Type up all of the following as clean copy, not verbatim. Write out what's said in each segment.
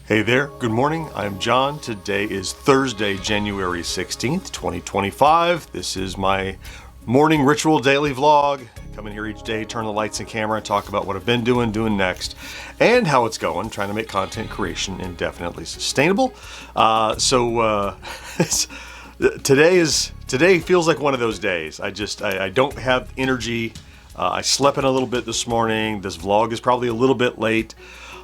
Hey there, good morning. I'm John. Today is Thursday, January 16th, 2025. This is my morning ritual daily vlog. Come in here each day, turn the lights and camera, and talk about what I've been doing next, and how it's going, trying to make content creation indefinitely sustainable. Today feels like one of those days. I don't have energy. I slept in a little bit this morning. This vlog is probably a little bit late.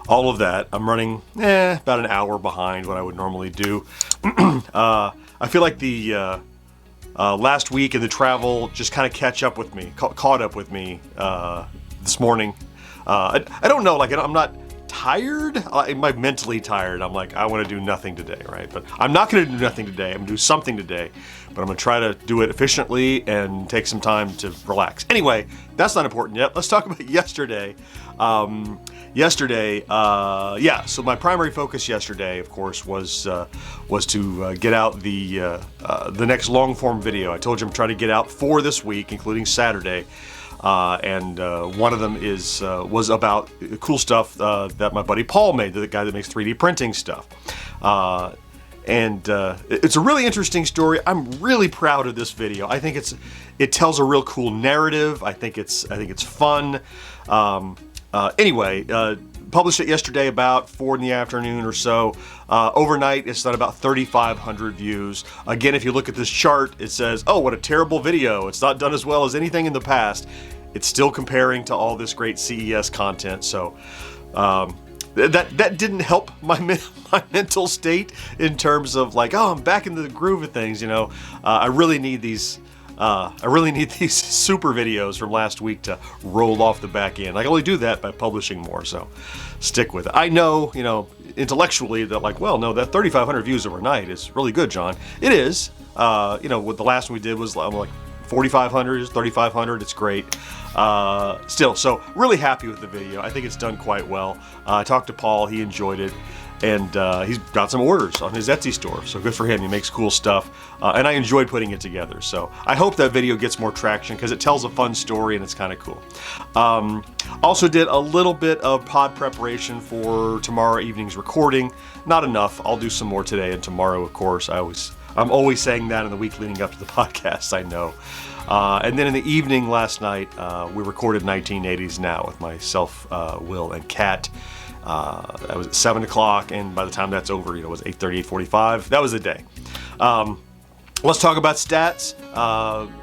All of that. I'm running about an hour behind what I would normally do. I feel like the last week and the travel just kind of caught up with me this morning. I don't know, like I'm not tired. I'm mentally tired. I'm like, I want to do nothing today, right? But I'm not going to do nothing today. I'm going to do something today, but I'm going to try to do it efficiently and take some time to relax. Anyway, that's not important yet. Let's talk about yesterday. So my primary focus yesterday, of course, was to get out the next long form video. I told you I'm trying to get out 4 this week, including Saturday. And one of them was about cool stuff that my buddy Paul made, the guy that makes 3D printing stuff. It's a really interesting story. I'm really proud of this video. I think it tells a real cool narrative. I think it's fun. Published it yesterday about 4 in the afternoon or so. Overnight, it's done about 3,500 views. Again, if you look at this chart, it says, oh, what a terrible video. It's not done as well as anything in the past. It's still comparing to all this great CES content. So that didn't help my mental state in terms of like, oh, I'm back into the groove of things. I really need these super videos from last week to roll off the back end. I can only do that by publishing more, so stick with it. I know, intellectually that like, well, no, that 3,500 views overnight is really good, John. It is. What the last one we did was like 4,500, 3,500. It's great. Still, so really happy with the video. I think it's done quite well. I talked to Paul. He enjoyed it. And he's got some orders on his Etsy store, so good for him. He makes cool stuff, and I enjoyed putting it together. So I hope that video gets more traction because it tells a fun story and it's kind of cool. Also did a little bit of pod preparation for tomorrow evening's recording. Not enough. I'll do some more today and tomorrow, of course. I'm always saying that in the week leading up to the podcast, I know. And then in the evening last night, we recorded 1980s Now with myself, Will, and Kat. That was at 7 o'clock, and by the time that's over, it was 8:30, 8:45. That was the day. Let's talk about stats.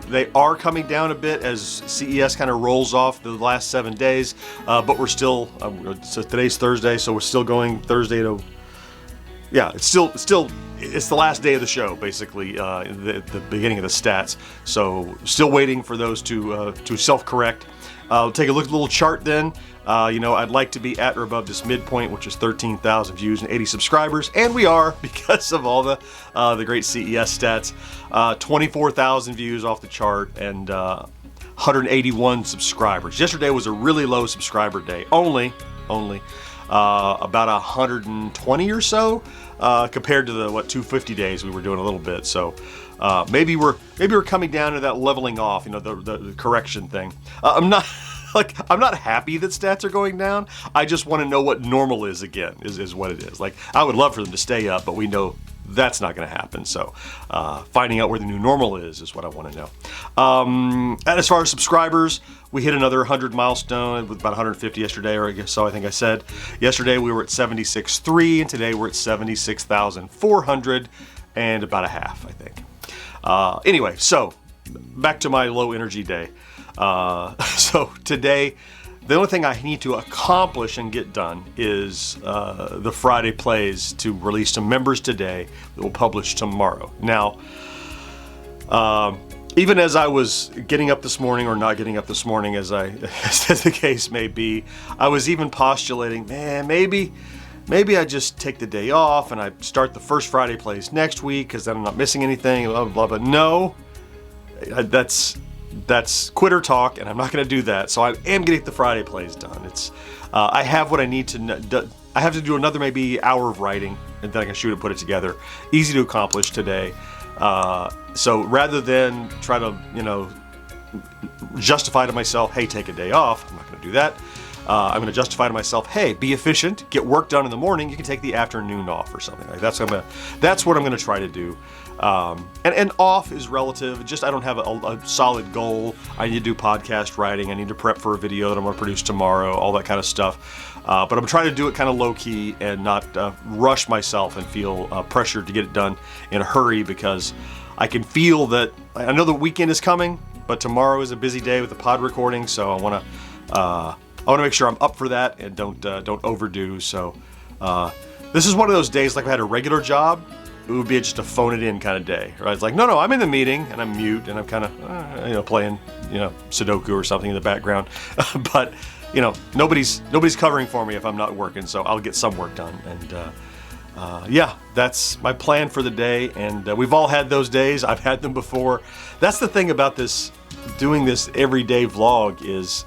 They are coming down a bit as CES kind of rolls off the last 7 days, but we're still, so today's Thursday, so we're still going Thursday to, it's the last day of the show, basically, the beginning of the stats. So still waiting for those to self-correct. I'll take a look at the little chart then. I'd like to be at or above this midpoint, which is 13,000 views and 80 subscribers, and we are because of all the great CES stats. 24,000 views off the chart and 181 subscribers. Yesterday was a really low subscriber day, only about 120 or so compared to the 250 days we were doing a little bit. So maybe we're coming down to that leveling off, the correction thing. I'm not happy that stats are going down. I just want to know what normal is again, is what it is. Like, I would love for them to stay up, but we know that's not going to happen. So finding out where the new normal is what I want to know. And as far as subscribers, we hit another 100 milestone with about 150 yesterday, or so I think I said. Yesterday we were at 76.3, and today we're at 76,400 and about a half, I think. Anyway, so back to my low energy day. So today, the only thing I need to accomplish and get done is the Friday plays to release to members today that will publish tomorrow. Now, even as I was getting up this morning or not getting up this morning, as the case may be, I was even postulating, man, maybe I just take the day off and I start the first Friday plays next week because then I'm not missing anything, blah, blah, blah. But no, that's quitter talk, and I'm not going to do that. So I am getting the Friday plays done. I have what I need to. I have to do another maybe hour of writing, and then I can shoot and put it together. Easy to accomplish today. So rather than try to justify to myself, hey, take a day off, I'm not going to do that. I'm going to justify to myself, hey, be efficient, get work done in the morning. You can take the afternoon off or something like that. That's what I'm going to try to do. And off is relative. Just I don't have a solid goal. I need to do podcast writing. I need to prep for a video that I'm going to produce tomorrow. All that kind of stuff. But I'm trying to do it kind of low key and not rush myself and feel pressured to get it done in a hurry, because I can feel that I know the weekend is coming, but tomorrow is a busy day with the pod recording. So I want to make sure I'm up for that and don't overdo. So this is one of those days, like if I had a regular job, it would be just a phone it in kind of day, right? It's like, no, I'm in the meeting and I'm mute and I'm kind of, playing, Sudoku or something in the background. But, nobody's covering for me if I'm not working. So I'll get some work done. And yeah, that's my plan for the day. And we've all had those days. I've had them before. That's the thing about doing this everyday vlog is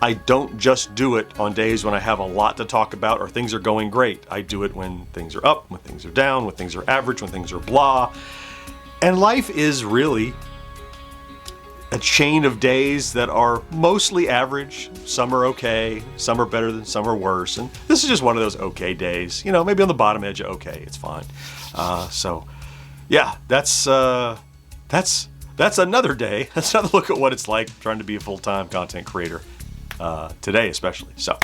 I don't just do it on days when I have a lot to talk about or things are going great. I do it when things are up, when things are down, when things are average, when things are blah. And life is really a chain of days that are mostly average. Some are okay, some are better than some are worse. And this is just one of those okay days. Maybe on the bottom edge of okay, it's fine. So yeah, that's another day. That's another look at what it's like trying to be a full-time content creator. Today especially. So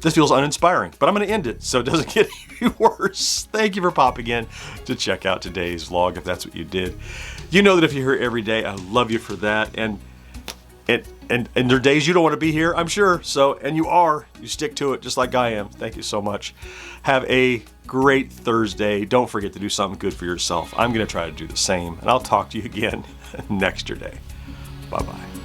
this feels uninspiring, but I'm going to end it so it doesn't get any worse. Thank you for popping in to check out today's vlog, if that's what you did. You know that if you're here every day, I love you for that. And there are days you don't want to be here, I'm sure. So, and you stick to it just like I am. Thank you so much. Have a great Thursday. Don't forget to do something good for yourself. I'm going to try to do the same, and I'll talk to you again next day. Bye-bye.